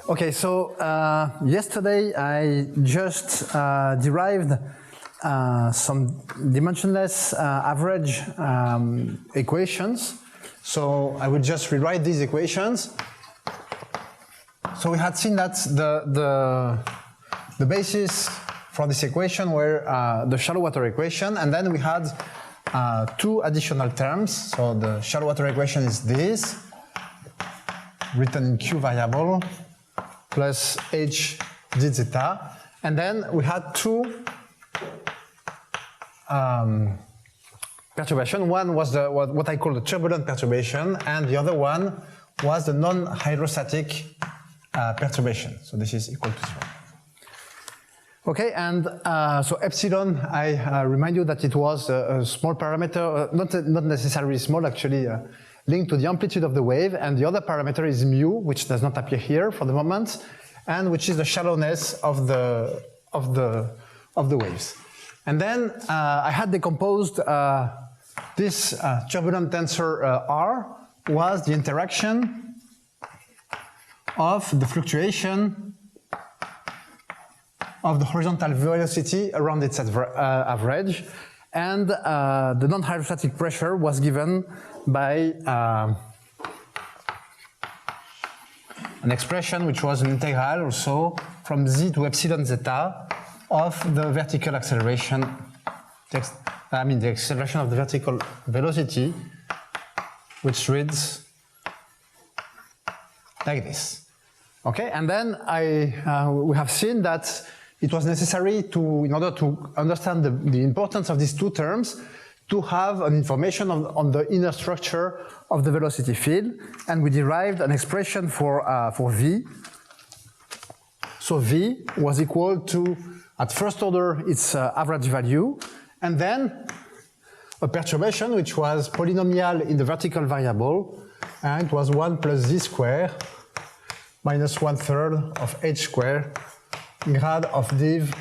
Okay, so yesterday I just derived some dimensionless average equations. So I will just rewrite these equations. So we had seen that the basis for this equation were the shallow water equation, and then we had two additional terms. So the shallow water equation is this, written in Q variable, plus h d zeta, and then we had two perturbation. One was what I call the turbulent perturbation, and the other one was the non-hydrostatic perturbation. So this is equal to 0. Okay, and so epsilon, I remind you that it was a small parameter, not necessarily small, actually linked to the amplitude of the wave, and the other parameter is mu, which does not appear here for the moment, and which is the shallowness of the waves. And then I had decomposed this turbulent tensor R was the interaction of the fluctuation of the horizontal velocity around its average, and the non-hydrostatic pressure was given by an expression which was an integral also from z to epsilon zeta of the vertical acceleration, the acceleration of the vertical velocity, which reads like this. Okay, and then we have seen that it was necessary to, in order to understand the importance of these two terms, to have an information on the inner structure of the velocity field, and we derived an expression for V. So V was equal to, at first order, its average value, and then a perturbation which was polynomial in the vertical variable, and it was 1 plus z squared minus 1/3 of h squared grad of div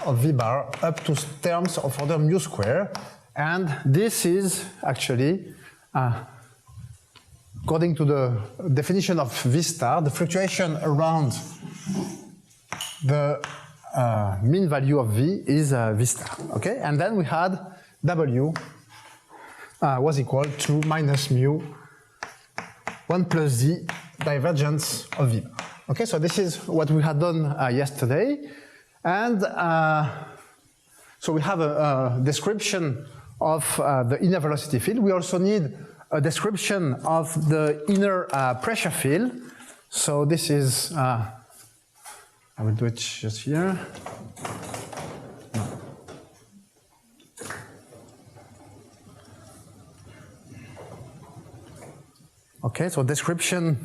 of V bar up to terms of order mu square. And this is actually, according to the definition of V star, the fluctuation around the mean value of V is V star. Okay, and then we had W was equal to minus mu 1 plus Z divergence of V. Okay, so this is what we had done yesterday, and so we have a description of the inner velocity field. We also need a description of the inner pressure field. So this is, I will do it just here. No. Okay, so description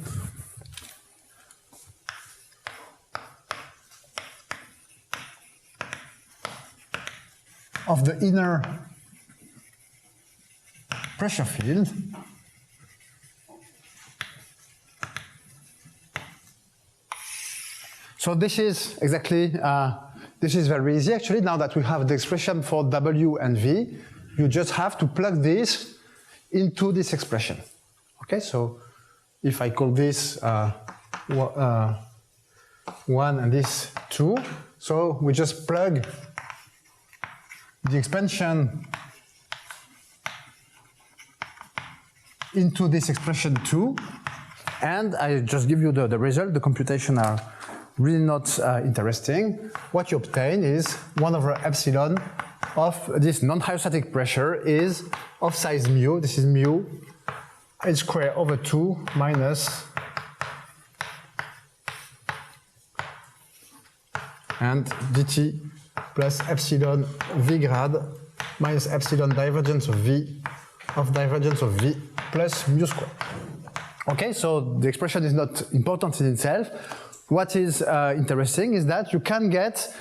of the inner pressure field. So this is exactly, this is very easy actually. Now that we have the expression for W and V, you just have to plug this into this expression. Okay, so if I call this 1 and this 2, so we just plug the expansion into this expression 2, and I just give you the result. The computation are really not interesting. What you obtain is 1 over epsilon of this non-hydrostatic pressure is of size mu. This is mu h squared over 2 minus and dt plus epsilon v grad minus epsilon divergence of v plus mu squared. Okay, so the expression is not important in itself. What is interesting is that you can get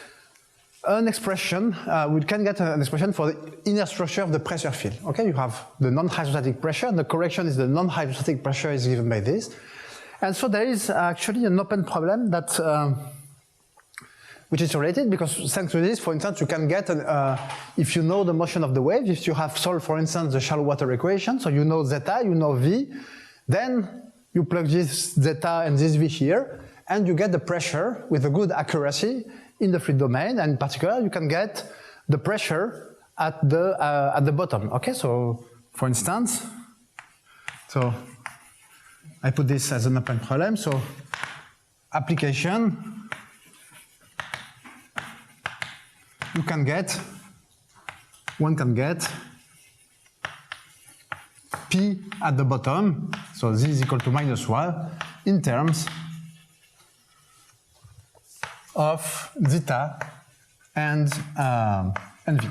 an expression, we can get an expression for the inner structure of the pressure field. Okay, you have the non-hydrostatic pressure, and the correction is the non-hydrostatic pressure is given by this. And so there is actually an open problem that which is related because thanks to this, for instance, you can get, if you know the motion of the wave, if you have solved, for instance, the shallow water equation, so you know zeta, you know v, then you plug this zeta and this v here, and you get the pressure with a good accuracy in the fluid domain, and in particular, you can get the pressure at the bottom. Okay, so for instance, so I put this as an open problem. So application, one can get P at the bottom, so z is equal to -1 in terms of zeta and v.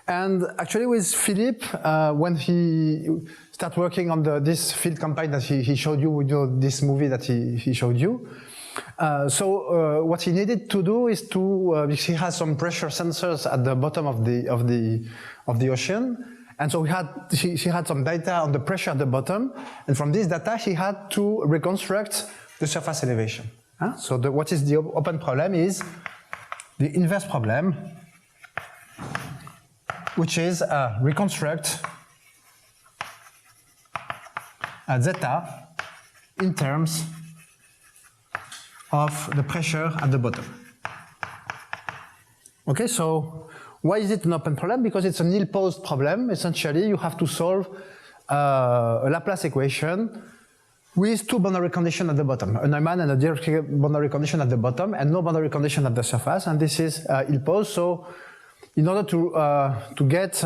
And actually with Philippe, when he started working on this field campaign that he showed you, this movie that he showed you, what he needed to do is to, because he has some pressure sensors at the bottom of the ocean, and so he had some data on the pressure at the bottom, and from this data he had to reconstruct the surface elevation. So what is the open problem is the inverse problem, which is reconstruct zeta in terms of the pressure at the bottom. Okay, so why is it an open problem? Because it's a nilpotent problem. Essentially, you have to solve a Laplace equation with two boundary conditions at the bottom, a Neumann and a Dirichlet boundary condition at the bottom, and no boundary condition at the surface. And this is nilpotent. So, in order to get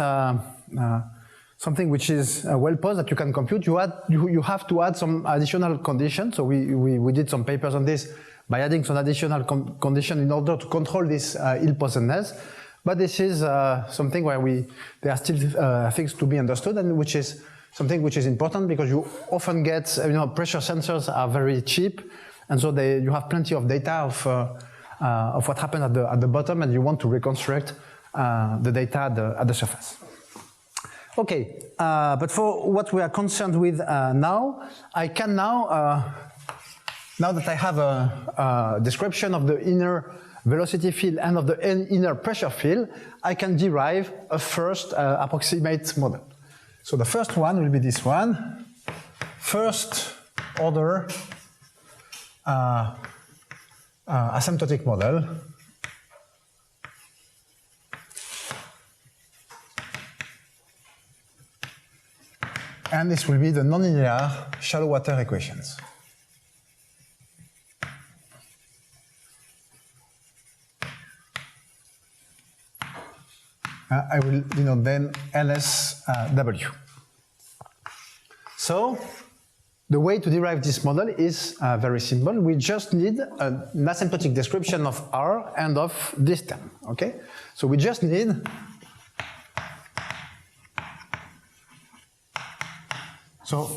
something which is well posed that you can compute, you have to add some additional conditions. So we did some papers on this by adding some additional condition in order to control this ill-posedness. But this is something where there are still things to be understood, and which is something which is important because you often get, pressure sensors are very cheap, and so you have plenty of data of what happened at the bottom, and you want to reconstruct the data at the surface. Okay, but for what we are concerned with now, I can now that I have a description of the inner velocity field and of the inner pressure field, I can derive a first approximate model. So the first one will be this one, first order asymptotic model. And this will be the nonlinear shallow water equations. I will denote then LSW. So the way to derive this model is very simple. We just need an asymptotic description of R and of this term. Okay? So we just need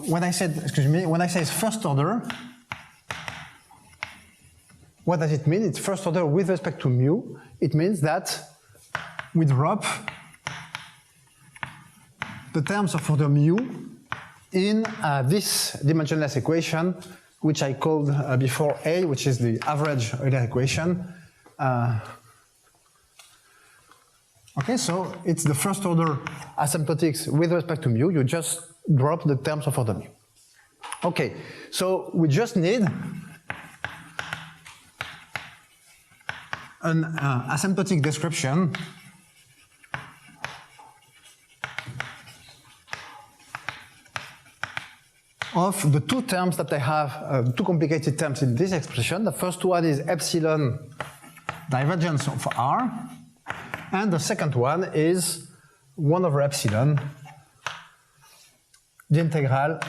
when I say first order, what does it mean? It's first order with respect to mu. It means that we drop the terms of order mu in this dimensionless equation, which I called before A, which is the average Euler equation. Okay, so it's the first order asymptotics with respect to mu. You just drop the terms of order mu. Okay, so we just need an asymptotic description of the two terms that I have, two complicated terms in this expression. The first one is epsilon divergence of R, and the second one is 1 over epsilon, the integral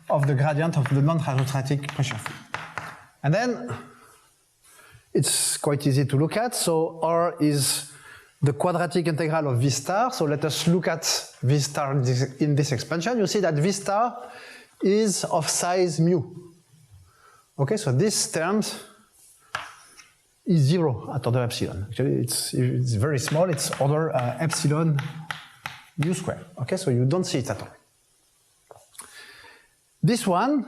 of the gradient of the non-hydrostatic pressure field. And then it's quite easy to look at. So R is the quadratic integral of V star. So let us look at V star in this expansion. You see that V star is of size mu. Okay, so this term is 0 at order epsilon. Actually, it's very small. It's order epsilon mu square. Okay, so you don't see it at all. This one,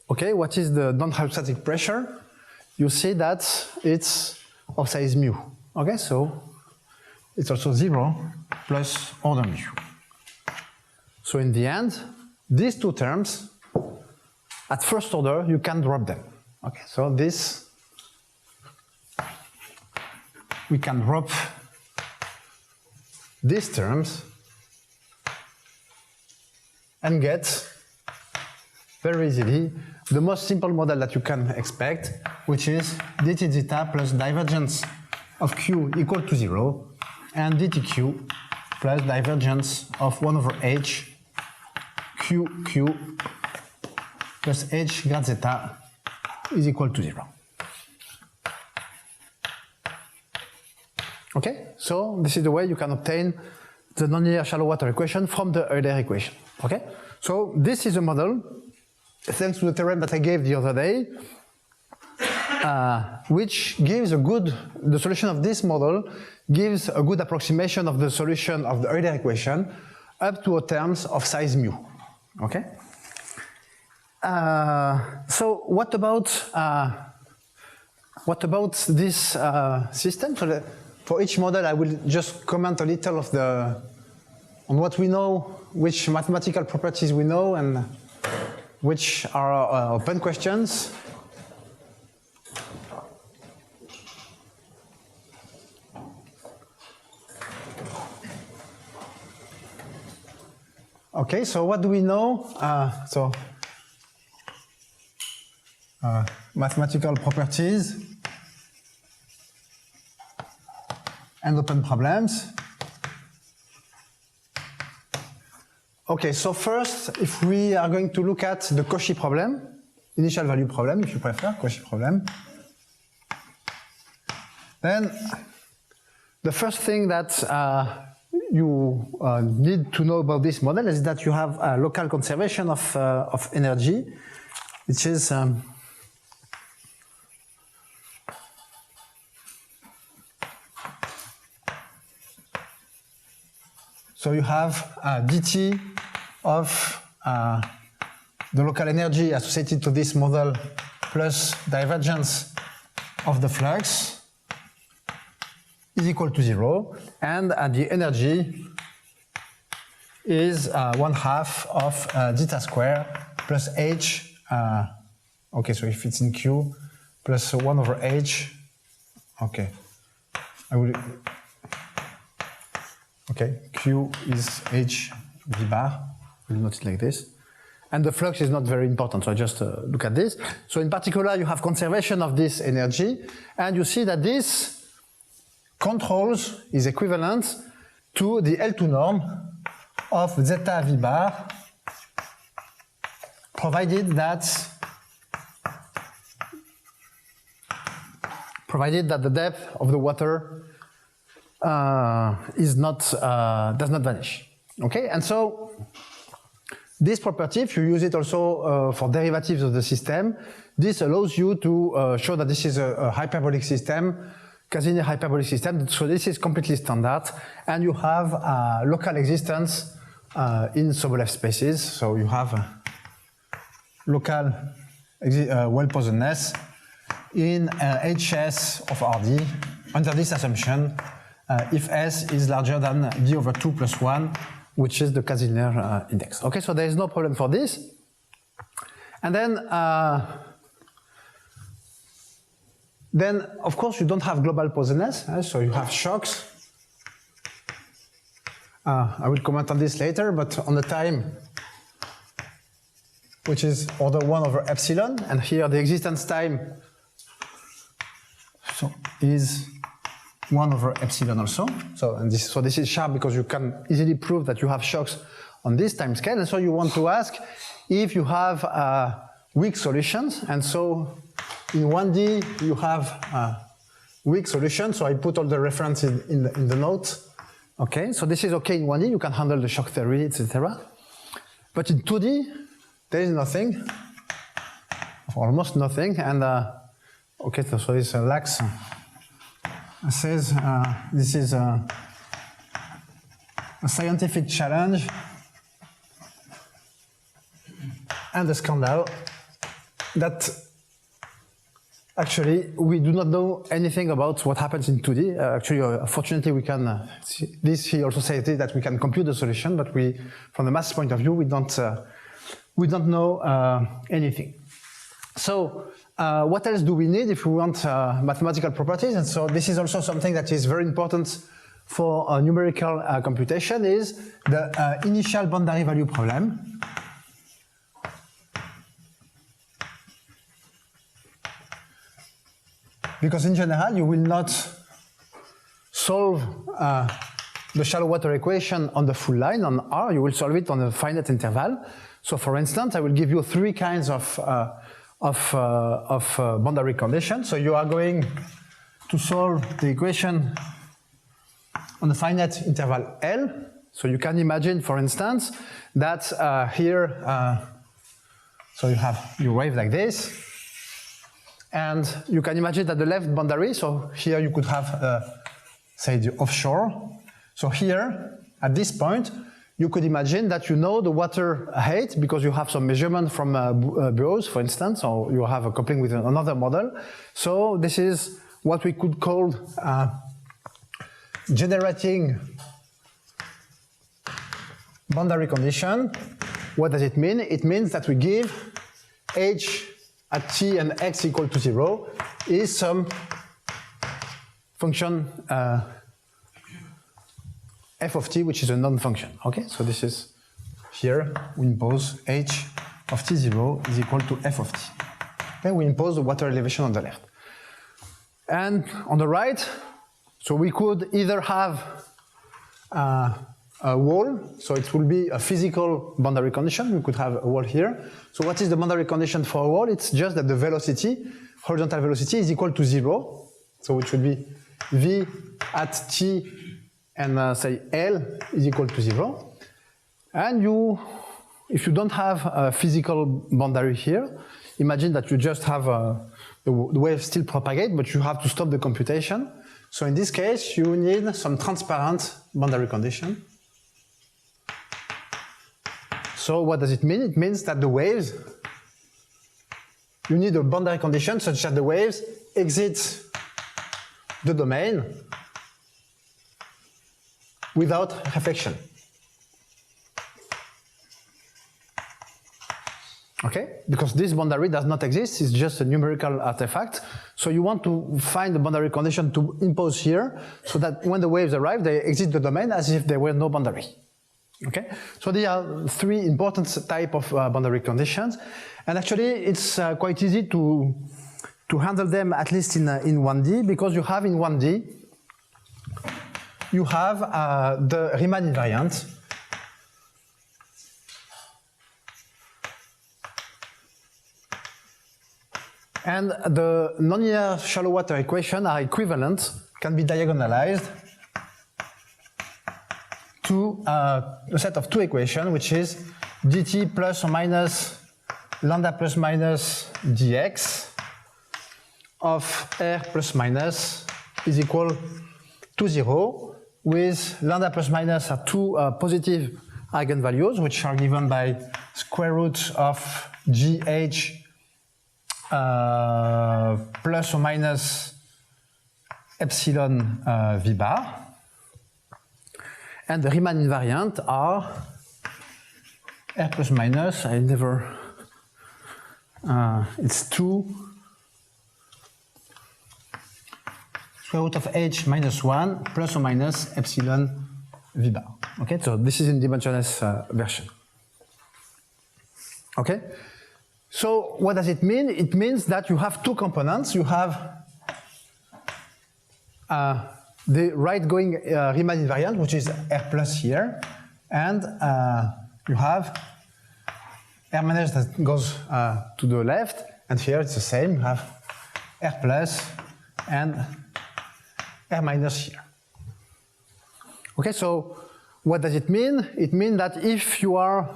okay, what is the non-hydrostatic pressure? you see that it's of size mu. Okay, so it's also 0 plus order mu. So in the end, these two terms, at first order, you can drop them. Okay, so this, we can drop these terms and get very easily the most simple model that you can expect, which is dt zeta plus divergence of q equal to 0 and dtq plus divergence of 1 over h qq plus h grad zeta is equal to 0. Okay, so this is the way you can obtain the nonlinear shallow water equation from the Euler equation. Okay, so this is a model, thanks to the theorem that I gave the other day, which gives a good, the solution of this model gives a good approximation of the solution of the Euler equation up to terms of size mu. Okay. So what about this system? So for each model, I will just comment a little of on what we know, which mathematical properties we know, and which are open questions. Okay, so what do we know? Mathematical properties and open problems. Okay, so first, if we are going to look at the Cauchy problem, initial value problem, if you prefer, Cauchy problem, then the first thing that you need to know about this model is that you have a local conservation of energy, which is so you have dt of the local energy associated to this model plus divergence of the flux is equal to 0, and the energy is 1/2 of zeta square plus h, okay, so if it's in Q, plus 1 over h, okay, okay, Q is h v bar, we'll note it like this. And the flux is not very important, so I just look at this. So in particular, you have conservation of this energy, and you see that this controls is equivalent to the L2 norm of zeta v bar, provided that the depth of the water does not vanish. Okay, and so this property, if you use it also for derivatives of the system, this allows you to show that this is a hyperbolic system, Casimir hyperbolic system. So this is completely standard, and you have local existence in Sobolev spaces. So you have local well-posedness in HS of RD under this assumption if S is larger than D over 2 plus 1, which is the Casimir index. Okay, so there is no problem for this. And then of course, you don't have global posedness, so you have shocks. I will comment on this later, but on the time, which is order 1 over epsilon, and here the existence time is 1 over epsilon also. So this is sharp because you can easily prove that you have shocks on this time scale, and so you want to ask if you have weak solutions, and so in 1D you have weak solutions, so I put all the references in the note. Okay, so this is okay in 1D, you can handle the shock theory, etc. But in 2D, there is nothing, almost nothing, and okay, so this lacks, says this is a scientific challenge and a scandal that Actually, we do not know anything about what happens in 2D. Actually, fortunately, we can. He also says that we can compute the solution, but from the math point of view, we don't know anything. So, what else do we need if we want mathematical properties? And so, this is also something that is very important for numerical computation: is the initial boundary value problem. Because in general, you will not solve the shallow water equation on the full line, on R. You will solve it on a finite interval. So for instance, I will give you 3 kinds of boundary conditions. So you are going to solve the equation on the finite interval L. So you can imagine, for instance, that here, so you have your wave like this. And you can imagine that the left boundary, so here you could have, say, the offshore. So here, at this point, you could imagine that you know the water height because you have some measurement from buoys, for instance, or you have a coupling with another model. So this is what we could call generating boundary condition. What does it mean? It means that we give h at t and x equal to 0 is some function f of t, which is a non-function. Okay, so this is here we impose h of t0 is equal to f of t. Okay, we impose the water elevation on the left. And on the right, so we could either have a wall, so it will be a physical boundary condition. We could have a wall here. So what is the boundary condition for a wall? It's just that the velocity, horizontal velocity, is equal to 0. So it should be v at t and say L is equal to 0. And if you don't have a physical boundary here, imagine that you just have the wave still propagate, but you have to stop the computation. So in this case, you need some transparent boundary condition. So what does it mean? It means that the waves, you need a boundary condition such that the waves exit the domain without reflection. Okay? Because this boundary does not exist, it's just a numerical artifact. So you want to find the boundary condition to impose here so that when the waves arrive, they exit the domain as if there were no boundary. Okay? So there are 3 important types of boundary conditions. And actually, it's quite easy to handle them, at least in 1D, because you have in 1D, you have the Riemann invariant. And the nonlinear shallow water equation are equivalent, can be diagonalized to a set of 2 equations, which is dt plus or minus lambda plus minus dx of r plus minus is equal to 0, with lambda plus minus are 2 positive eigenvalues, which are given by square root of gh plus or minus epsilon v bar. And the Riemann invariant are r plus minus, I never, it's 2 square root of h minus 1 plus or minus epsilon v bar. Okay, so this is in dimensionless version. Okay, so what does it mean? It means that you have 2 components. You have the right-going Riemann invariant, which is r plus here, and you have r minus that goes to the left, and here it's the same. You have r plus and r minus here. Okay, so what does it mean? It means that if you are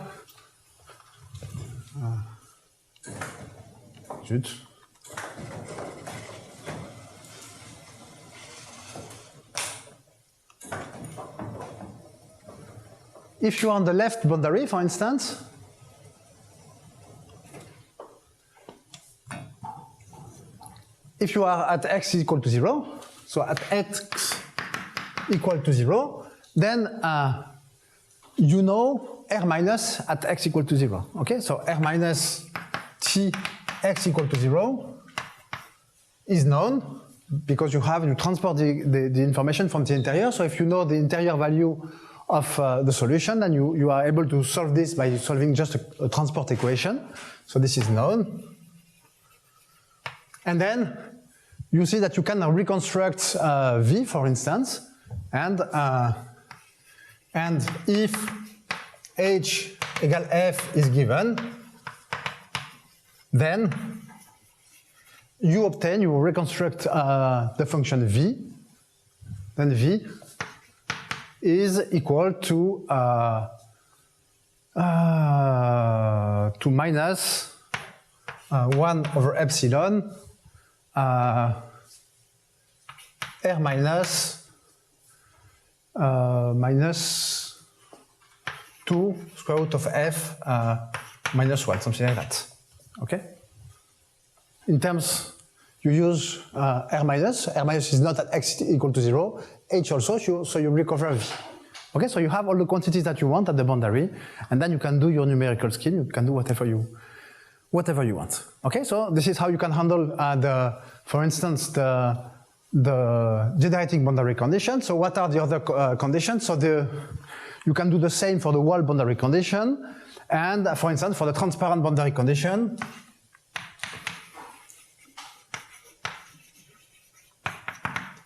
if you are on the left boundary, for instance, if you are at x is equal to 0, so at x equal to 0, then you know r minus at x equal to 0. Okay, so r minus t x equal to 0 is known because you transport the information from the interior. So if you know the interior value of the solution, then you are able to solve this by solving just a transport equation. So this is known. And then you see that you can reconstruct V, for instance, and if H equal F is given, then you reconstruct the function V, then V is equal to minus 1 over epsilon r minus 2 square root of f minus 1, something like that. Okay? In terms, you use r minus is not at x equal to 0, h also, so you recover v. Okay, so you have all the quantities that you want at the boundary, and then you can do your numerical scheme, you can do whatever you want. Okay, so this is how you can handle for instance, the generating boundary condition. So what are the other conditions? So you can do the same for the wall boundary condition, and for instance, for the transparent boundary condition,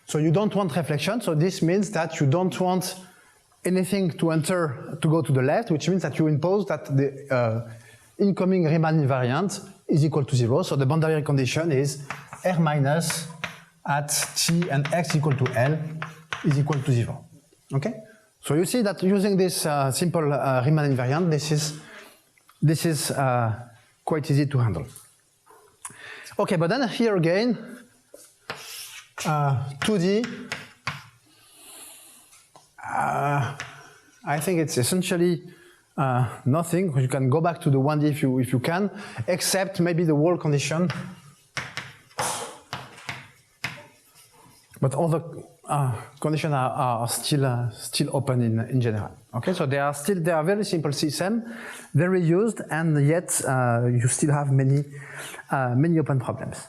so you don't want reflection, so this means that you don't want anything to go to the left, which means that you impose that the incoming Riemann invariant is equal to 0. So the boundary condition is r minus at t and x equal to L is equal to 0. Okay? So you see that using this simple Riemann invariant, this is quite easy to handle. Okay, but then here again, 2D, I think it's essentially nothing. You can go back to the 1D if you can, except maybe the wall condition. But all the conditions are still open in general. Okay, so they are very simple system, very used, and yet you still have many open problems.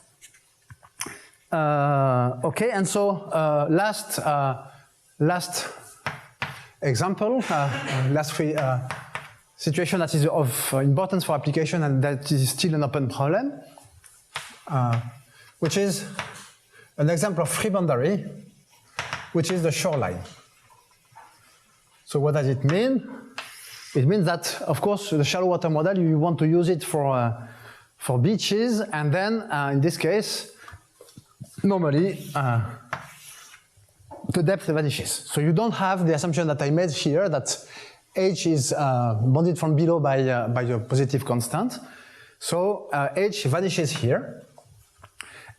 Okay, and so last example, last situation that is of importance for application and that is still an open problem, which is an example of free boundary, which is the shoreline. So what does it mean? It means that, of course, the shallow water model, you want to use it for beaches, and then in this case, normally the depth vanishes. So you don't have the assumption that I made here that h is bounded from below by a positive constant. So h vanishes here.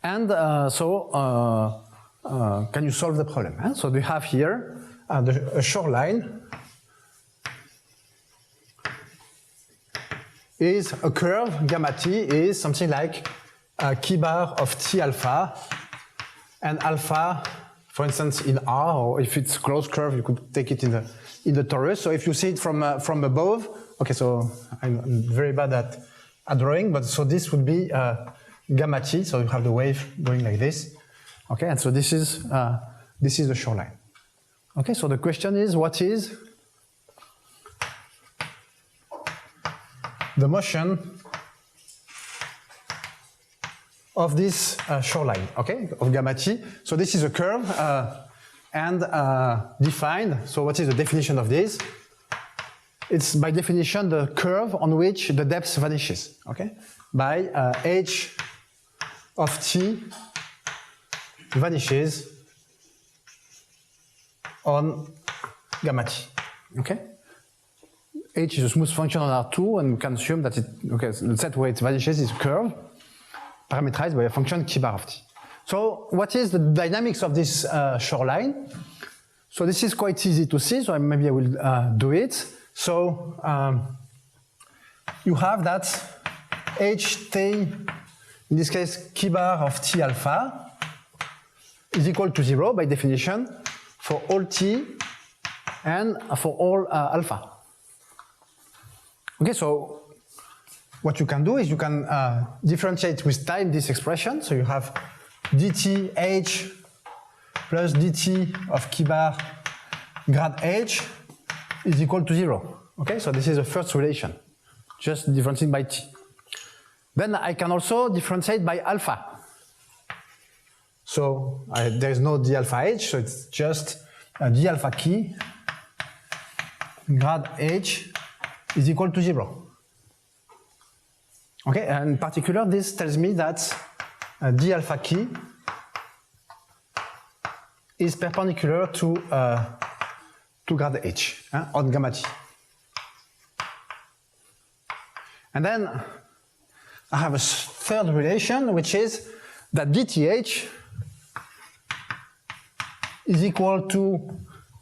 And can you solve the problem? Huh? So we have here a shoreline is a curve, gamma t is something like key bar of t alpha, and alpha, for instance, in R, or if it's closed curve, you could take it in the torus. So if you see it from above, okay, so I'm very bad at drawing, but so this would be gamma t, so you have the wave going like this. Okay, and so this is the shoreline. Okay, so the question is, what is the motion of this shoreline, okay, of gamma t? So this is a curve and defined. So what is the definition of this? It's by definition the curve on which the depth vanishes, okay, by h of t vanishes on gamma t, okay? H is a smooth function on R2, and we can assume that the set where it vanishes is a curve parameterized by a function key bar of t. So what is the dynamics of this shoreline? So this is quite easy to see, so maybe I will do it. So you have that ht in this case, key bar of T alpha is equal to 0 by definition for all T and for all alpha. Okay, so what you can do is you can differentiate with time this expression. So you have dt h plus dt of key bar grad h is equal to 0. Okay, so this is the first relation, just differentiating by t. Then I can also differentiate by alpha. So there is no d alpha h, so it's just d alpha key grad h is equal to 0. Okay, and in particular, this tells me that d alpha key is perpendicular to grad h on gamma t. And then I have a third relation, which is that dth is equal to,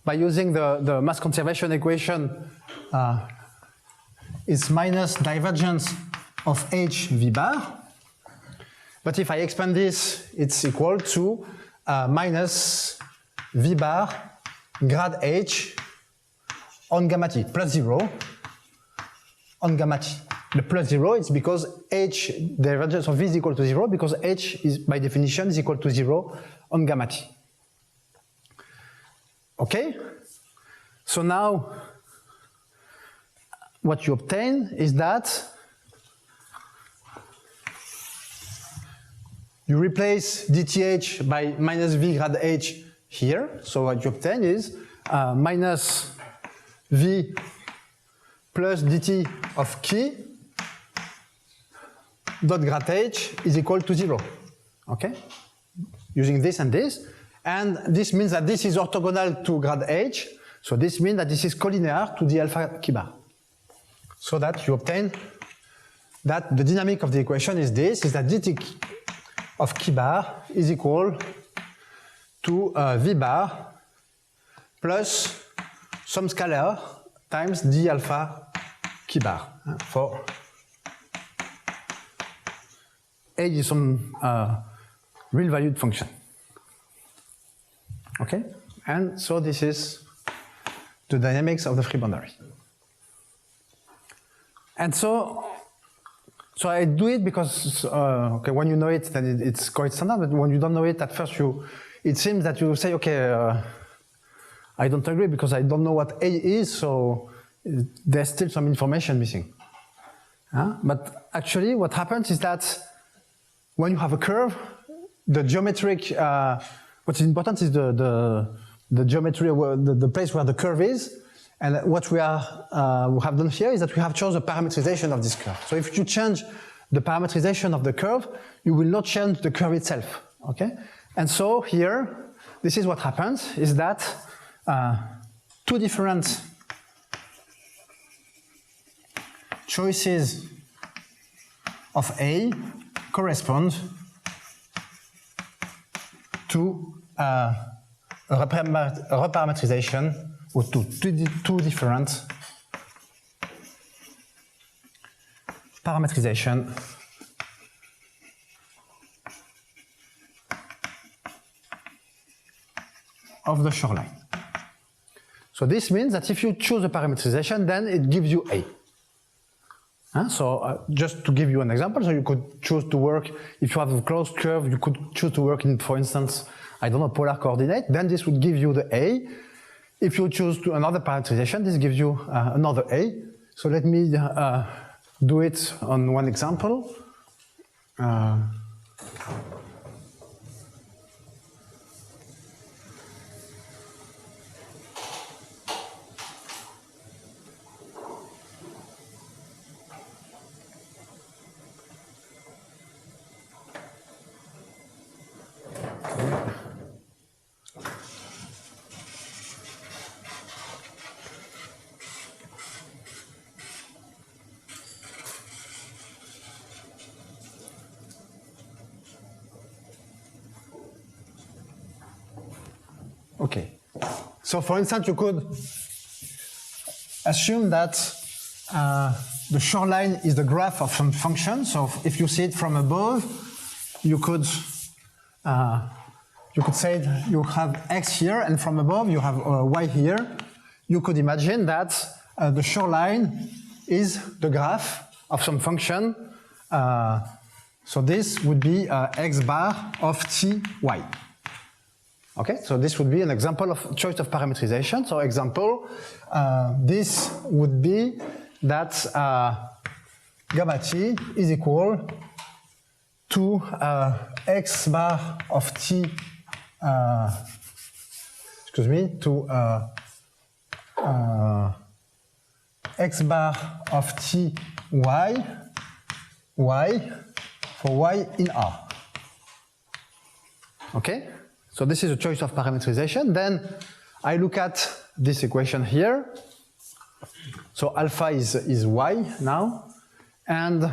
by using the mass conservation equation, is minus divergence of h v bar. But if I expand this, it's equal to minus v bar grad h on gamma t, plus 0 on gamma t. The plus 0 is because h, the divergence of v is equal to 0, because h is, by definition, is equal to 0 on gamma t. Okay? So now, what you obtain is that you replace dth by minus v grad h here. So what you obtain is minus v plus dt of key dot grad h is equal to 0. Okay? Using this and this. And this means that this is orthogonal to grad h. So this means that this is collinear to the alpha key bar. So that you obtain that the dynamic of the equation is this, is that dt of key bar is equal to v bar plus some scalar times d alpha key bar for a is some real valued function. Okay, and so this is the dynamics of the free boundary. And so I do it because okay, when you know it, then it's quite standard. But when you don't know it, at first it seems that you say, okay, I don't agree because I don't know what A is, so there's still some information missing. But actually, what happens is that when you have a curve, the geometric, what's important is the geometry, the place where the curve is. And what we have done here is that we have chosen a parametrization of this curve. So if you change the parametrization of the curve, you will not change the curve itself. Okay? And so here, this is what happens, is that two different choices of A correspond to a reparametrization, or to two different parametrization of the shoreline. So this means that if you choose a parametrization, then it gives you A. So just to give you an example, so you could choose to work, if you have a closed curve, you could choose to work in, for instance, I don't know, polar coordinate, then this would give you the A. If you choose to another parametrization, this gives you another A. So let me do it on one example. Okay, so for instance, you could assume that the shoreline is the graph of some function. So if you see it from above, you could say you have x here, and from above you have y here. You could imagine that the shoreline is the graph of some function. So this would be x bar of ty. Okay, so this would be an example of choice of parametrization. So example, this would be that gamma t is equal to x bar of t, to x bar of t y for y in R. Okay? So this is a choice of parametrization. Then I look at this equation here. So alpha is y now. And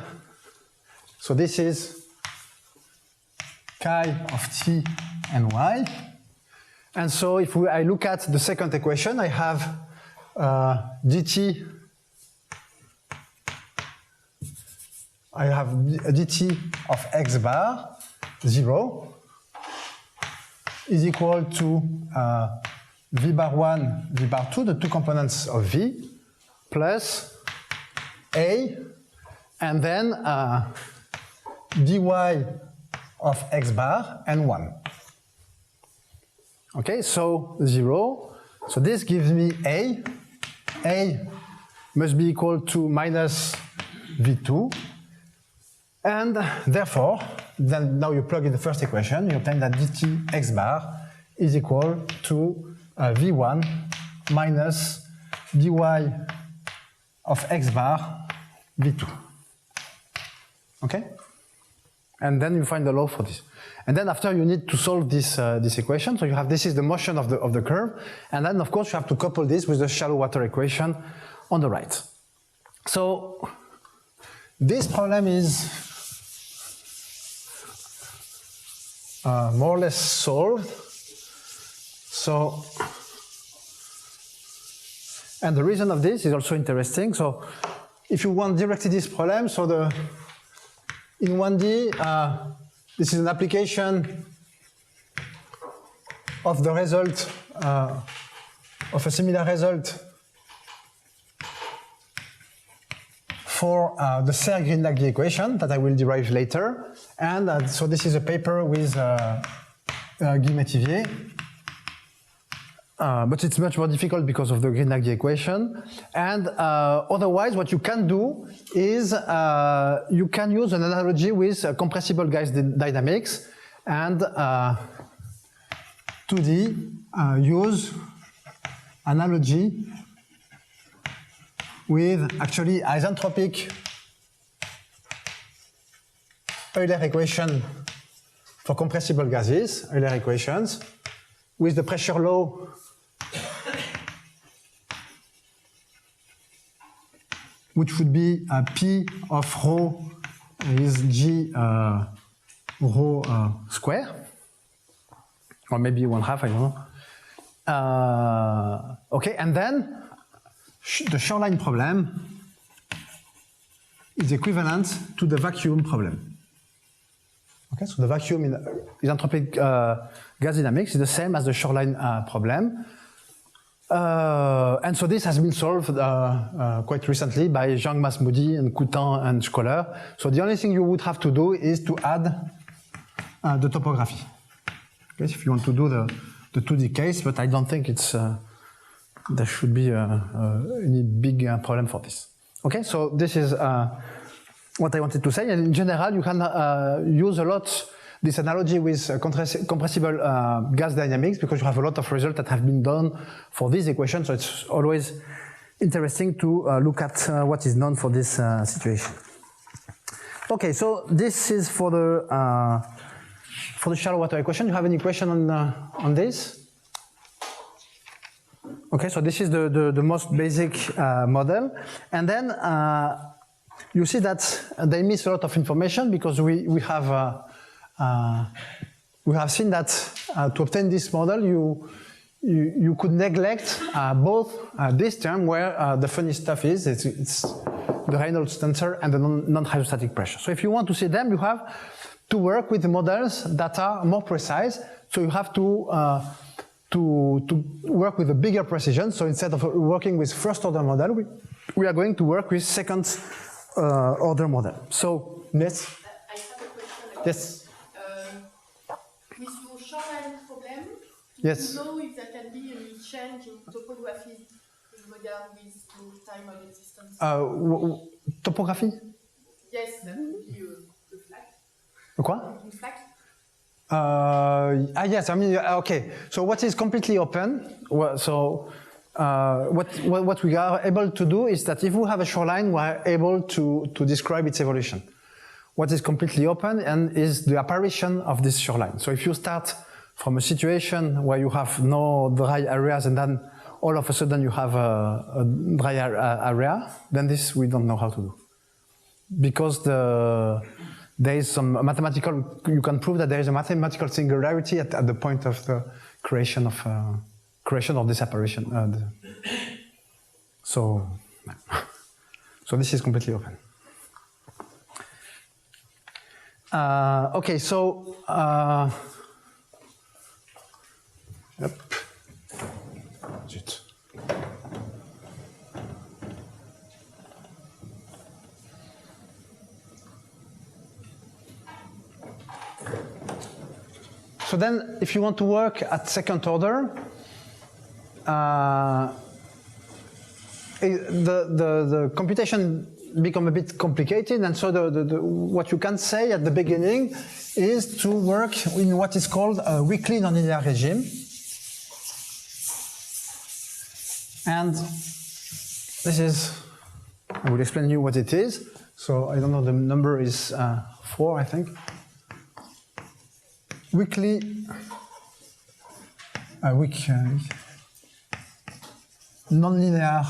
so this is chi of t and y. And so if I look at the second equation, I have dt. I have dt of x bar 0 is equal to v bar 1, v bar 2, the two components of v, plus a, and then dy of x bar and 1. Okay, so 0. So this gives me a. A must be equal to minus v2. And therefore, then now you plug in the first equation, you obtain that dt x bar is equal to v1 minus dy of x bar v2. Okay? And then you find the law for this. And then after you need to solve this this equation. So you have, this is the motion of the curve, and then of course you have to couple this with the shallow water equation on the right. So this problem is more or less solved. So, and the reason of this is also interesting. So if you want directly this problem, so in 1D, this is an application of the result, of a similar result for the Serre-Green-Nagy equation that I will derive later. And so this is a paper with Guy Métivier. But it's much more difficult because of the Green-Nagy equation. And otherwise, what you can do is you can use an analogy with compressible gas dynamics and 2D use analogy with actually isentropic Euler equation for compressible gases, Euler equations, with the pressure law which would be P of rho is G rho square, or maybe 1/2, I don't know. Okay, and then the shoreline problem is equivalent to the vacuum problem. Okay, so the vacuum in isentropic gas dynamics is the same as the shoreline problem. And so this has been solved quite recently by Zhang, Masmoudi, and Coutan and Scholler. So the only thing you would have to do is to add the topography. Okay, if you want to do the 2D case, but I don't think it's there should be any big problem for this. Okay, so this is what I wanted to say. And in general, you can use a lot this analogy with compressible gas dynamics, because you have a lot of results that have been done for this equation. So it's always interesting to look at what is known for this situation. Okay, so this is for the shallow water equation. You have any question on this? Okay, so this is the most basic model, and then you see that they miss a lot of information, because we have seen that to obtain this model, you could neglect both this term where the funny stuff is, it's the Reynolds tensor and the non-hydrostatic pressure. So if you want to see them, you have to work with models that are more precise. So you have to work with a bigger precision. So instead of working with first order model, we are going to work with second order model. So let's. I have a question again. Yes. With your shoreline problem, Yes. do you know if there can be any change in topography in regard with your time of existence? Topography? Yes, that would be a flag. Quoi? Une flag? Yes, I mean, okay. So what is completely open, what we are able to do is that if we have a shoreline, we are able to describe its evolution. What is completely open and is the apparition of this shoreline. So if you start from a situation where you have no dry areas and then all of a sudden you have a dry area, then this we don't know how to do. Because there is some mathematical, you can prove that there is a mathematical singularity at the point of the creation of this apparition. So this is completely open. Okay, so yep. Zut. So then, if you want to work at second order, the computation become a bit complicated, and so what you can say at the beginning is to work in what is called a weakly nonlinear regime. And this is, I will explain you what it is. So I don't know, the number is 4, I think. Weak nonlinear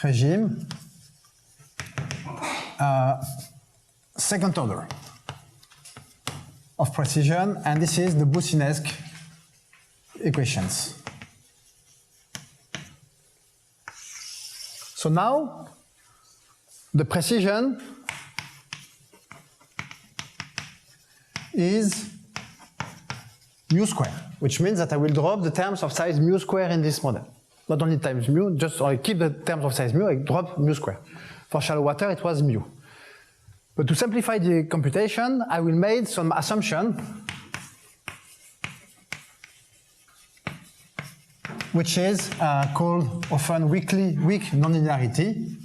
regime, second order of precision, and this is the Boussinesq equations. So now, the precision is mu square, which means that I will drop the terms of size mu square in this model. Not only times mu, just I keep the terms of size mu, I drop mu square. For shallow water, it was mu. But to simplify the computation, I will make some assumption which is called often weak nonlinearity.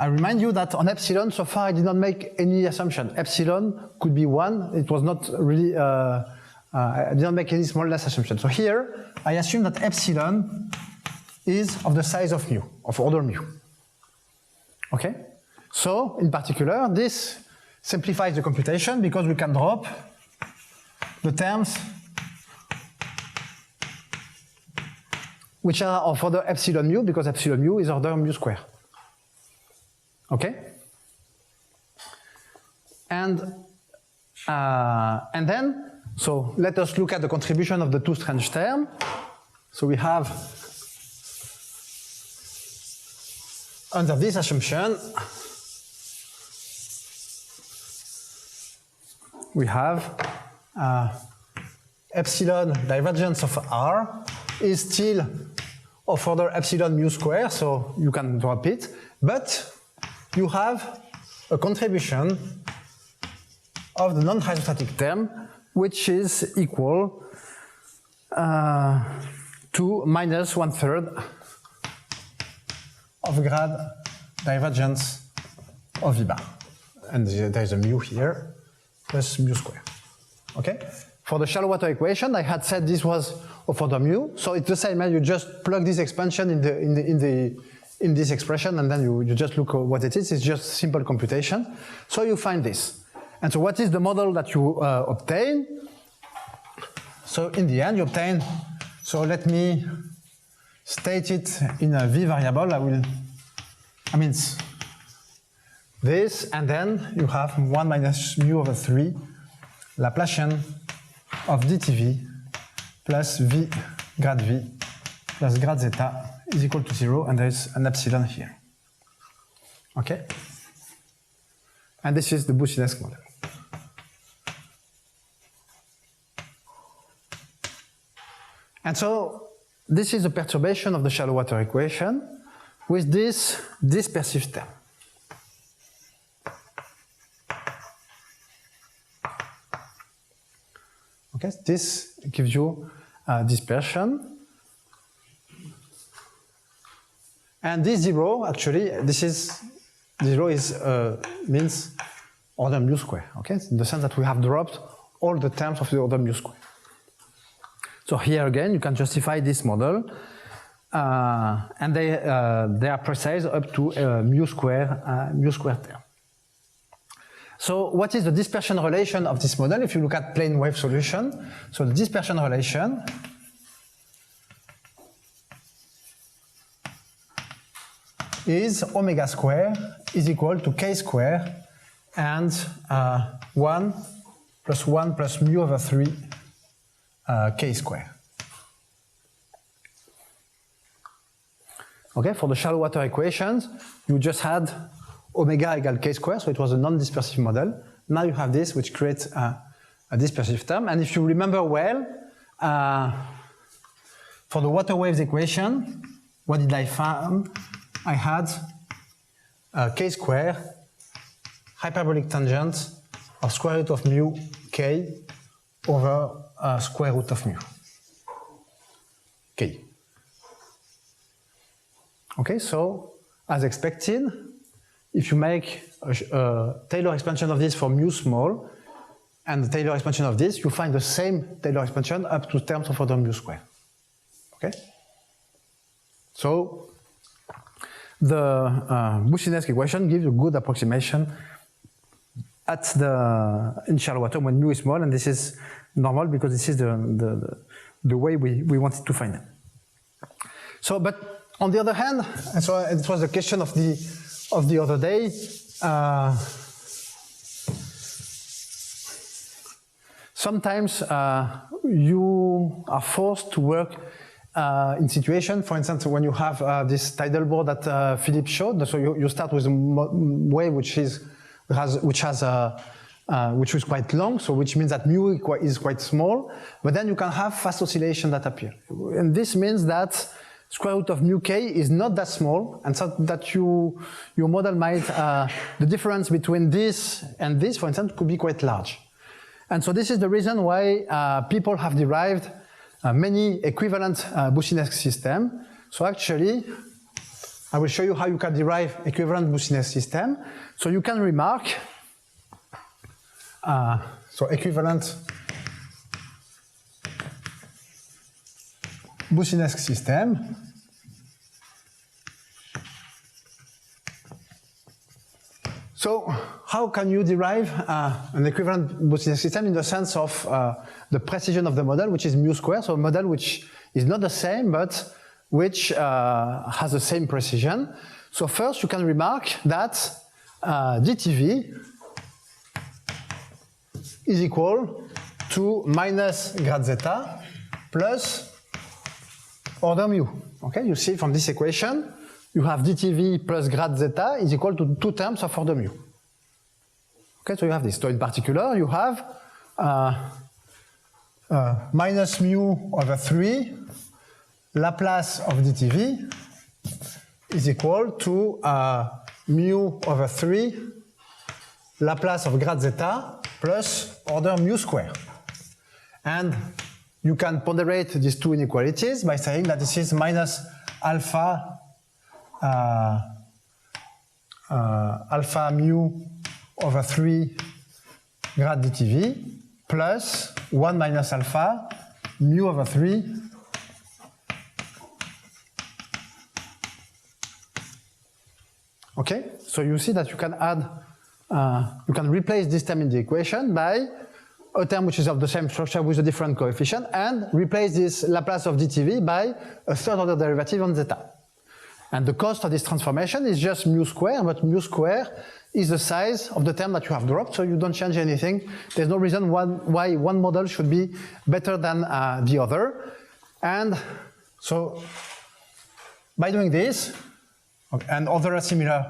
I remind you that on epsilon, so far I did not make any assumption. Epsilon could be 1. It was not really, I did not make any smallness assumption. So here, I assume that epsilon is of the size of mu, of order mu. Okay? So, in particular, this simplifies the computation because we can drop the terms which are of order epsilon mu, because epsilon mu is order mu square. Okay? And then, so let us look at the contribution of the two strange terms. So we have, under this assumption, we have epsilon divergence of R is still of order epsilon mu square, so you can drop it, but you have a contribution of the non-hydrostatic term, which is equal to minus 1/3 of grad divergence of V bar. And there is a mu here, plus mu square. Okay? For the shallow water equation, I had said this was of order mu, so it's the same, you just plug this expansion in this expression, and then you just look at what it is. It's just simple computation. So you find this. And so what is the model that you obtain? So in the end, you obtain, so let me state it in a V variable. I mean, this, and then you have 1 minus mu over 3 Laplacian of dTV plus V grad V plus grad zeta is equal to 0, and there is an epsilon here. Okay? And this is the Boussinesq model. And so this is a perturbation of the shallow water equation with this dispersive term. Okay, this gives you dispersion. And this zero, actually, zero means order mu square, okay? In the sense that we have dropped all the terms of the order mu square. So here again, you can justify this model, and they are precise up to mu square term. So what is the dispersion relation of this model if you look at plane wave solution? So the dispersion relation is omega square is equal to k square and 1 plus 1 plus mu over 3 k square. Okay, for the shallow water equations, you just had omega equal k square, so it was a non-dispersive model. Now you have this, which creates a dispersive term. And if you remember well, for the water waves equation, what did I find? I had k square hyperbolic tangent of square root of mu k over square root of mu k. Okay, so as expected, if you make a Taylor expansion of this for mu small and the Taylor expansion of this, you find the same Taylor expansion up to terms of order mu square. Okay? So the Boussinesq equation gives a good approximation in shallow water when mu is small, and this is normal because this is the way we wanted to find it. So, but on the other hand, and so it was the question of the other day. Sometimes you are forced to work in situation, for instance, when you have this tidal bore that Philippe showed. So you start with a wave which is quite long, so which means that mu is quite small, but then you can have fast oscillation that appear, and this means that square root of mu k is not that small, and so that your model might, the difference between this and this, for instance, could be quite large. And so this is the reason why people have derived many equivalent Boussinesq systems. So actually, I will show you how you can derive equivalent Boussinesq system. So you can remark, so equivalent Boussinesq system. So how can you derive an equivalent Boussinesq system in the sense of the precision of the model, which is mu square, so a model which is not the same, but which has the same precision. So first you can remark that dTV is equal to minus grad zeta plus order mu. Okay, you see from this equation, you have dTV plus grad zeta is equal to 2 terms of order mu. Okay, so you have this. So in particular, you have minus mu over 3 Laplace of dTV is equal to mu over 3 Laplace of grad zeta plus order mu square. And you can ponderate these two inequalities by saying that this is minus alpha alpha mu over 3 grad dTV plus 1 minus alpha mu over 3 okay, so you see that you can add, you can replace this term in the equation by a term which is of the same structure with a different coefficient, and replace this Laplace of dTV by a third order derivative on zeta. And the cost of this transformation is just mu square, but mu square is the size of the term that you have dropped, so you don't change anything. There's no reason why one model should be better than the other. And so by doing this, and other similar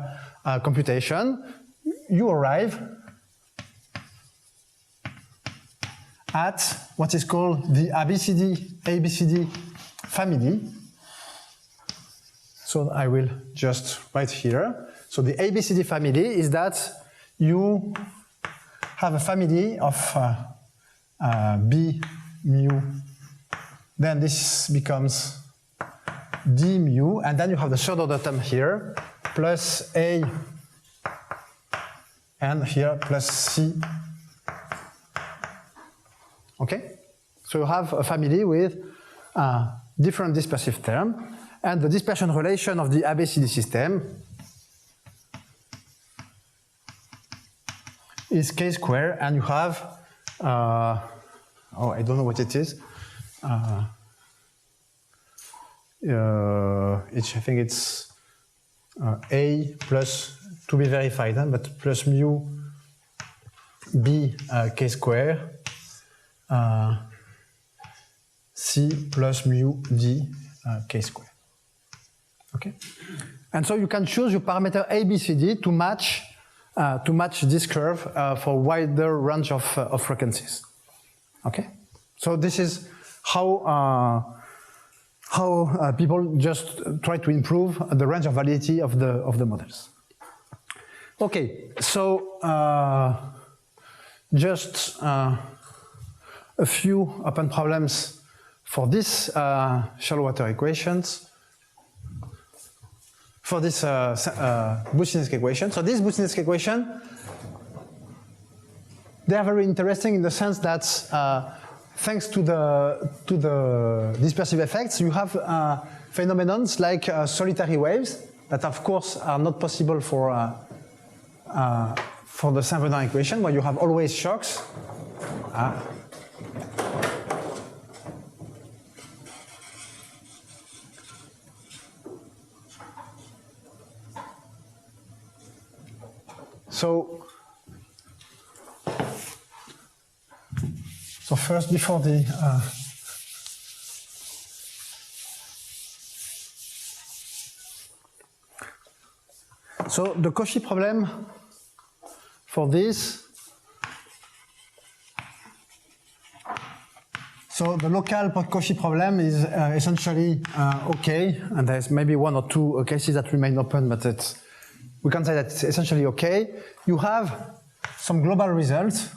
computation, you arrive at what is called the ABCD family. So I will just write here. So the ABCD family is that you have a family of B mu, then this becomes D mu, and then you have the third order term here, plus A, and here plus C. Okay? So you have a family with different dispersive terms, and the dispersion relation of the ABCD system is k squared, and you have, oh, I don't know what it is. I think it's A plus, to be verified, but plus mu B k squared, C plus mu D k squared. Okay? And so you can choose your parameter ABCD to match this curve for a wider range of frequencies. Okay? So this is how people just try to improve the range of validity of the models. Okay, so just a few open problems for this shallow water equations. For this Boussinesq equation. So this Boussinesq equation, they are very interesting in the sense that thanks to the dispersive effects, you have phenomena like solitary waves that, of course, are not possible for the Saint-Venant equation, where you have always shocks. So first, before the so the Cauchy problem for this. So the local Cauchy problem is essentially okay, and there's maybe one or two cases that remain open, but we can say that it's essentially okay. You have some global results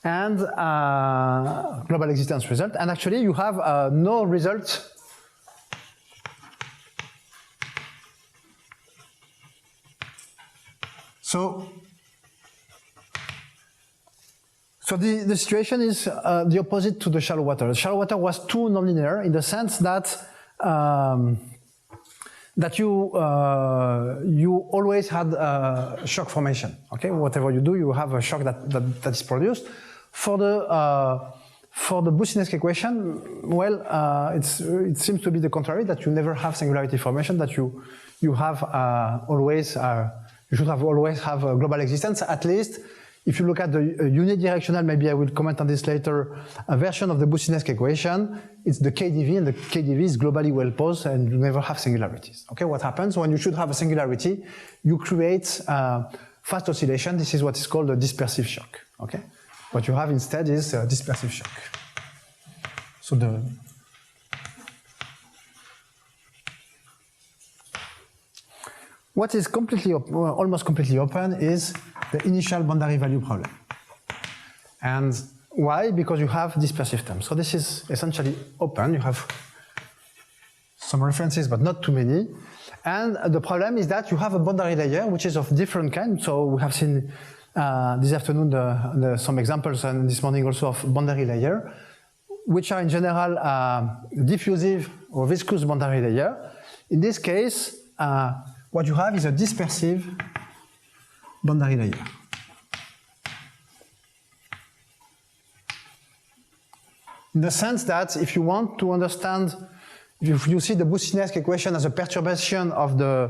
and global existence result, and actually you have no result So the situation is the opposite to the shallow water. The shallow water was too nonlinear in the sense that you always had shock formation. Okay, whatever you do, you have a shock that is produced. For the Boussinesq equation, well, it seems to be the contrary, that you never have singularity formation, that you have always you should have always have a global existence. At least if you look at the unidirectional, maybe I will comment on this later, a version of the Boussinesq equation, it's the KdV, and the KdV is globally well posed, and you never have singularities. Okay, what happens when you should have a singularity? You create fast oscillation. This is what is called a dispersive shock. Okay, what you have instead is a dispersive shock. So what is almost completely open is the initial boundary value problem. And why? Because you have dispersive terms. So this is essentially open. You have some references, but not too many. And the problem is that you have a boundary layer, which is of different kind. So we have seen this afternoon some examples, and this morning also, of boundary layer, which are in general diffusive or viscous boundary layer. In this case, what you have is a dispersive boundary layer. In the sense that if you want to understand, if you see the Boussinesq equation as a perturbation of the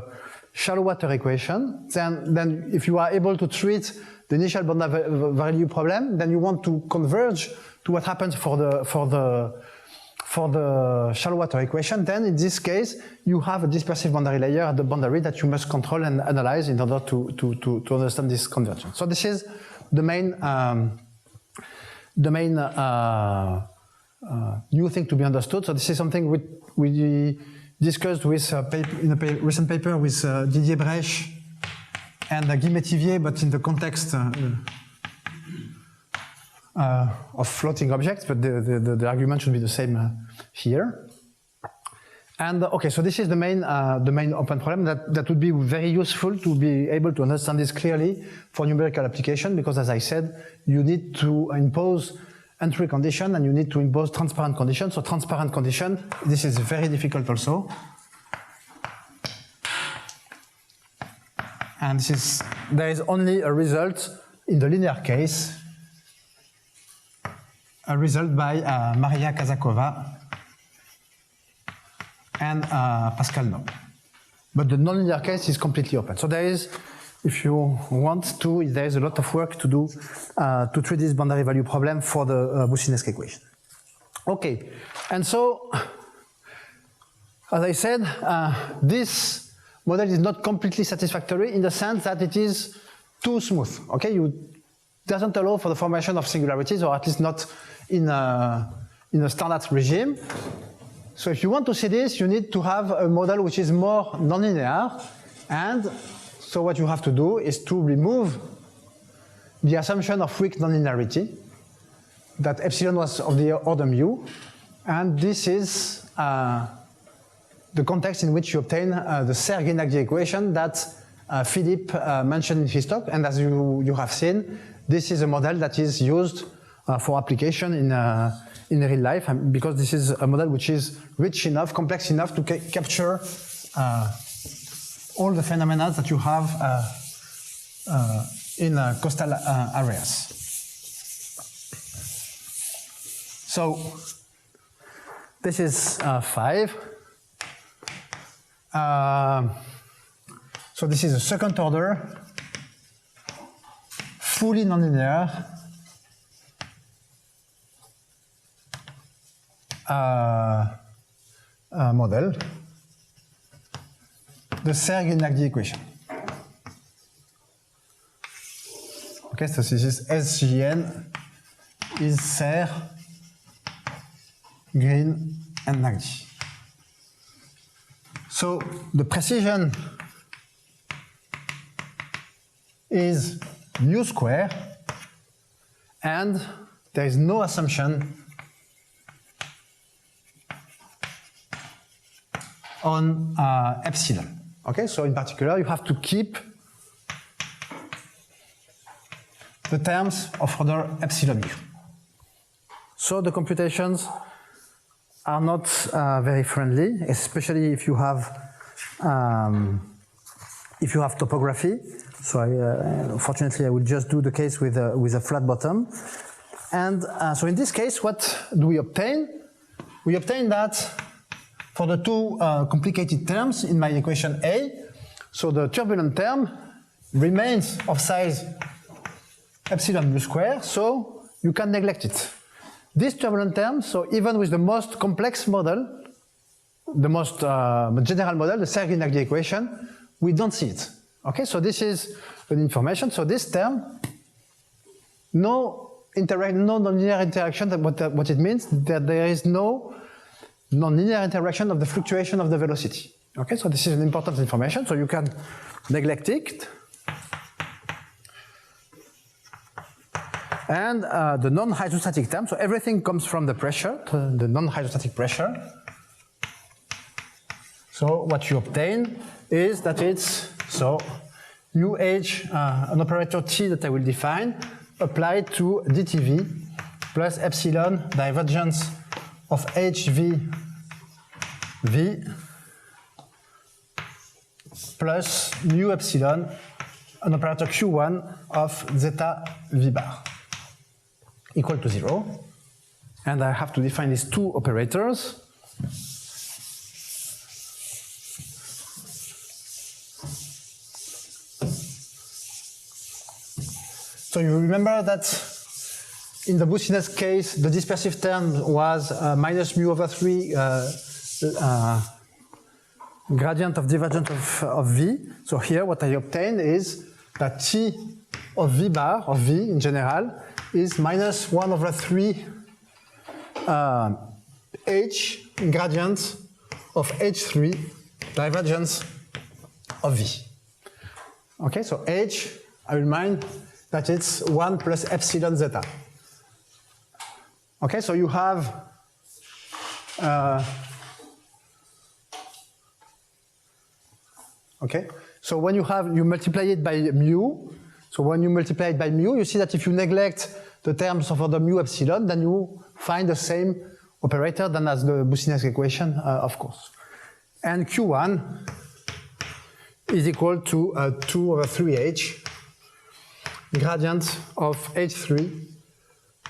shallow water equation, then if you are able to treat the initial boundary value problem, then you want to converge to what happens for for the shallow water equation, then in this case, you have a dispersive boundary layer at the boundary that you must control and analyze in order to understand this convergence. So this is the main new thing to be understood. So this is something we discussed with in a recent paper with Didier Brech and Guy Métivier, but in the context of floating objects, but the argument should be the same here. And okay, so this is the main open problem that would be very useful to be able to understand this clearly for numerical application, because as I said, you need to impose entry condition and you need to impose transparent conditions. So transparent condition, this is very difficult also. And there is only a result in the linear case, a result by Maria Kazakova and Pascal Noble. But the nonlinear case is completely open. So there is, if you want to, there is a lot of work to do to treat this boundary value problem for the Boussinesq equation. Okay, and so, as I said, this model is not completely satisfactory in the sense that it is too smooth. Okay, it doesn't allow for the formation of singularities, or at least not in a standard regime. So if you want to see this, you need to have a model which is more nonlinear, and so what you have to do is to remove the assumption of weak nonlinearity, that epsilon was of the order mu, and this is the context in which you obtain the Serge-Gnagdi equation that Philippe mentioned in his talk, and as you have seen, this is a model that is used for application in real life, because this is a model which is rich enough, complex enough to capture all the phenomena that you have in coastal areas. So this is 5. So this is a second order, fully nonlinear model, the Serge-Gnagdi equation. Okay, so this is SGN is Serre, Green, and Gnagdi. So the precision is mu square, and there is no assumption on epsilon. Okay, so in particular, you have to keep the terms of order epsilon mu. So the computations are not very friendly, especially if you have topography. So fortunately, I will just do the case with a flat bottom. And so in this case, what do we obtain? We obtain that for the two complicated terms in my equation A, so the turbulent term remains of size epsilon mu square, so you can neglect it. This turbulent term, so even with the most complex model, the most general model, the Serge-Gnagdi equation, we don't see it. Okay, so this is an information. So this term, no nonlinear interaction. What it means that there is no nonlinear interaction of the fluctuation of the velocity. Okay, so this is an important information. So you can neglect it. And the non-hydrostatic term, so everything comes from the pressure, the non-hydrostatic pressure. So what you obtain is that it's, so mu h, an operator t that I will define, applied to dTV plus epsilon divergence of hv v plus mu epsilon, an operator q1 of zeta v bar, equal to 0. And I have to define these two operators. So you remember that in the Boussinesq case, the dispersive term was minus mu over 3 gradient of divergence of V. So here what I obtain is that T of V bar, of V in general, is minus 1 over 3 H gradient of H3 divergence of V. Okay, so H, I remind that it's 1 plus epsilon zeta. Okay, so you have okay, so when you multiply it by mu, so when you multiply it by mu, you see that if you neglect the terms of order mu epsilon, then you find the same operator than as the Boussinesq equation, of course. And Q1 is equal to 2 over 3h gradient of H3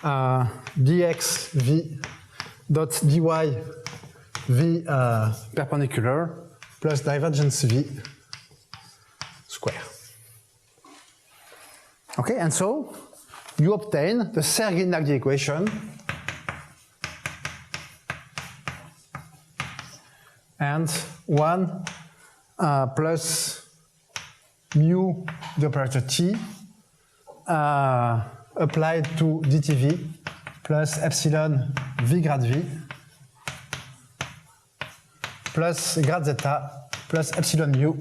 dx v dot dy v perpendicular plus divergence v square. Okay, and so you obtain the Serre-Grignardi equation and 1 plus mu the operator t applied to dtv plus epsilon v grad v plus grad zeta plus epsilon mu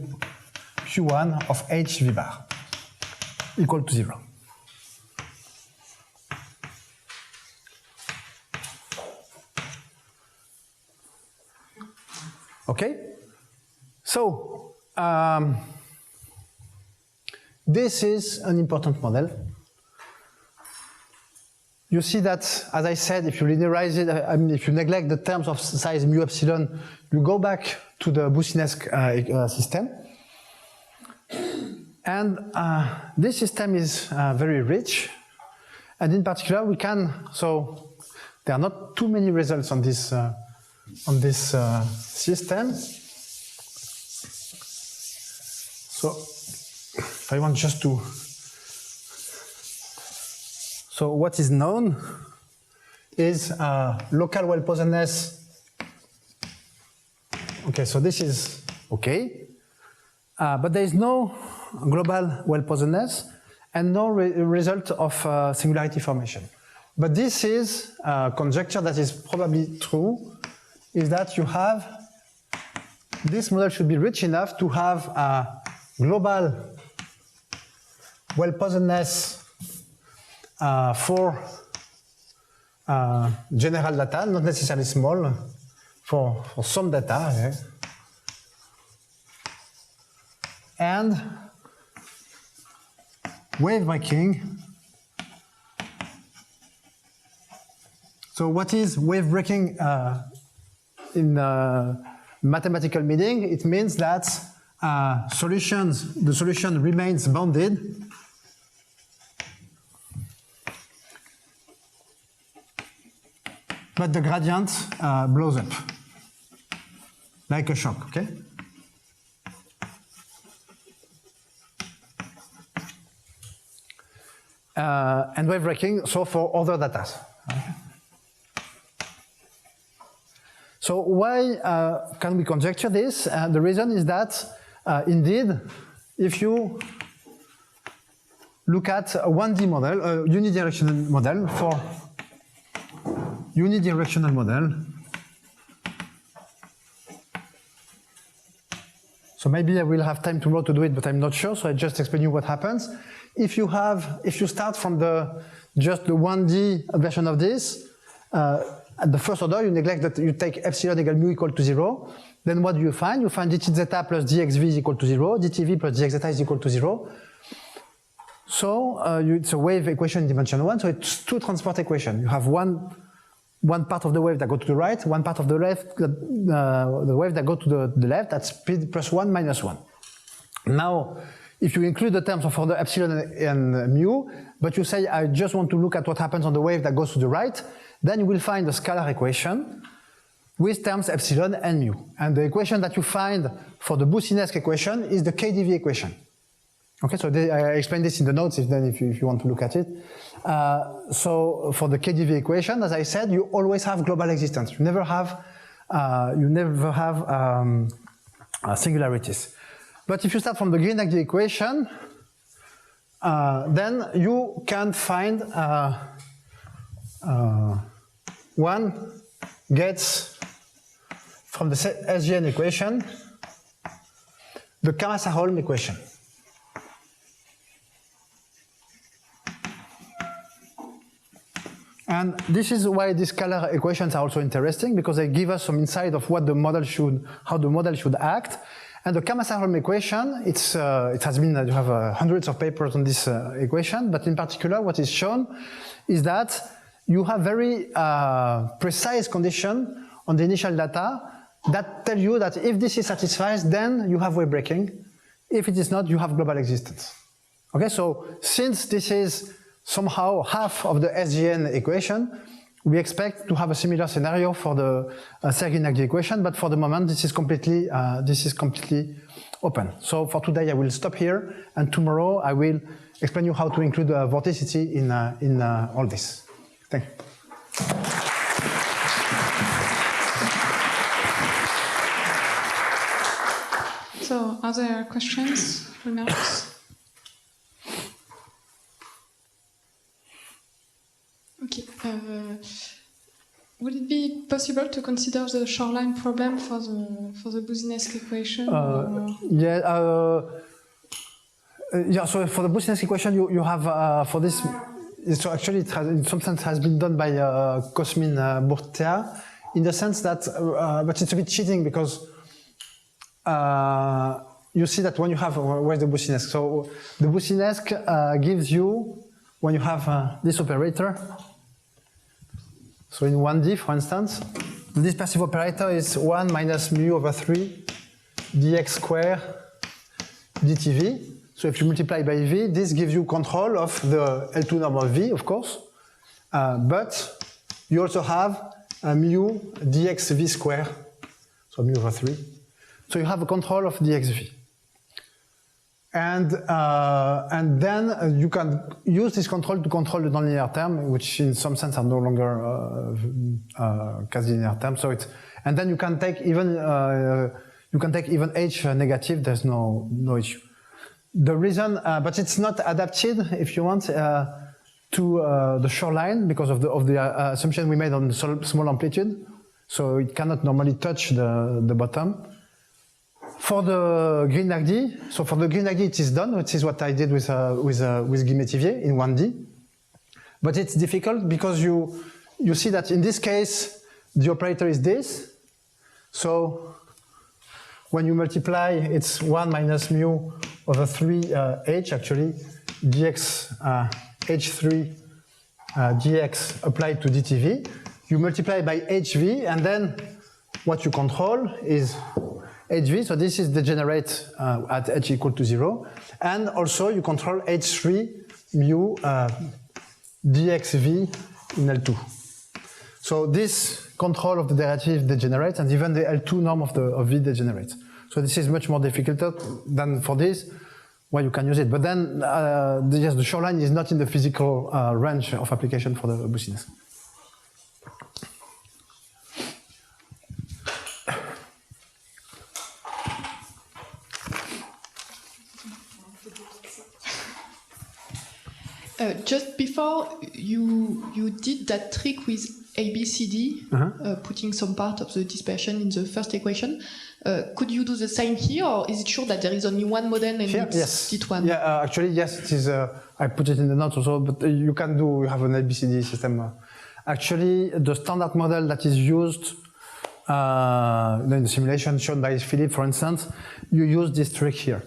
q1 of h v bar equal to 0. Okay, so this is an important model. You see that, as I said, if you linearize it, I mean, if you neglect the terms of size mu epsilon, you go back to the Boussinesq system. And this system is very rich. And in particular, we can, so there are not too many results on this system. So if I want just to, so what is known is local well-posenness. Okay, so this is okay, but there is no global well-posenness and no result of singularity formation. But this is a conjecture that is probably true, is that you have, this model should be rich enough to have a global well-posenness for general data, not necessarily small, for some data. Okay. And wave breaking. So what is wave breaking in mathematical meaning? It means that the solution remains bounded but the gradient blows up like a shock, okay? And wave breaking, so for other data. So why can we conjecture this? The reason is that indeed, if you look at a 1D model, a unidirectional model, for unidirectional model, so maybe I will have time tomorrow to do it, but I'm not sure, so I just explain you what happens. If you start from just the 1D version of this, at the first order, you neglect that you take epsilon equal mu equal to 0. Then what do you find? You find dt zeta plus dxv is equal to 0, dtv plus dx zeta is equal to 0. So it's a wave equation in dimension 1, so it's two transport equations. You have one part of the wave that go to the right, one part of the left, the wave that go to the left, that's speed plus 1 minus 1. Now, if you include the terms of order epsilon and mu, but you say, I just want to look at what happens on the wave that goes to the right, then you will find a scalar equation with terms epsilon and mu. And the equation that you find for the Boussinesq equation is the KdV equation. Okay, so I explained this in the notes if you want to look at it. So for the KdV equation, as I said, you always have global existence. You never have singularities. But if you start from the Grignard equation, then you can find one gets from the SGN equation the Kamasa-Holm equation. And this is why these scalar equations are also interesting, because they give us some insight of what the model should, how the model should act. And the Kamasa-Holm equation, it has been, you have hundreds of papers on this equation, but in particular what is shown is that you have very precise conditions on the initial data that tell you that if this is satisfied, then you have wave breaking. If it is not, you have global existence. Okay, so since this is somehow half of the SGN equation, we expect to have a similar scenario for the Serge-Grignard equation, but for the moment this is completely open. So for today I will stop here, and tomorrow I will explain you how to include vorticity in all this. Thank you. So are there questions, remarks? Okay. Would it be possible to consider the shoreline problem for the Boussinesq equation? Yeah. So for the Boussinesq equation, you have for this. So actually, it has, in some sense, has been done by Cosmin Burtea, in the sense that, but it's a bit cheating because you see that when you have where's the Boussinesq? So the Boussinesq gives you when you have this operator. So in 1D, for instance, the dispersive operator is 1 minus mu over 3 dx square dtv. So if you multiply by v, this gives you control of the L2 norm of v, of course. But you also have mu dx v square, so mu over 3. So you have a control of dx v. And then you can use this control to control the nonlinear term, which in some sense are no longer quasi-linear terms. So it's, and then you can take even h negative. There's no issue. The reason, but it's not adapted, if you want, to the shoreline because of the assumption we made on the small amplitude. So it cannot normally touch the bottom. For the Grignard, so for the Grignard it is done, which is what I did with Guillemetivier in 1D. But it's difficult because you see that in this case, the operator is this. So when you multiply, it's 1 minus mu over 3 h actually, dx h3 dx applied to dtv. You multiply by hv, and then what you control is hv, so this is degenerate at h equal to 0, and also you control h3 mu dxv in L2. So this control of the derivative degenerates, and even the L2 norm of v degenerates. So this is much more difficult than for this, where you can use it. But then, yes, the shoreline is not in the physical range of application for the Boussinesq. Just before you did that trick with ABCD, putting some part of the dispersion in the first equation. Could you do the same here, or is it sure that there is only one model and here, it's yes. it one? Yeah, actually, yes, it is. I put it in the notes also, but you can do. You have an ABCD system. Actually, the standard model that is used in the simulation shown by Philippe, for instance, you use this trick here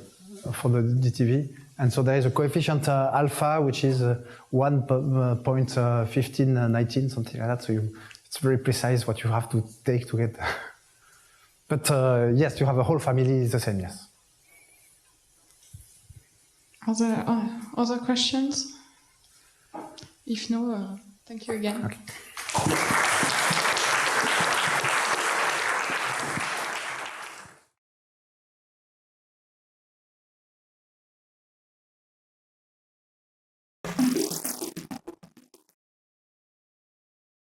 for the DTV. And so there is a coefficient alpha, which is 1.1519, something like that. So it's very precise what you have to take to get. But yes, you have a whole family is the same, yes. Are there other questions? If no, thank you again. Okay.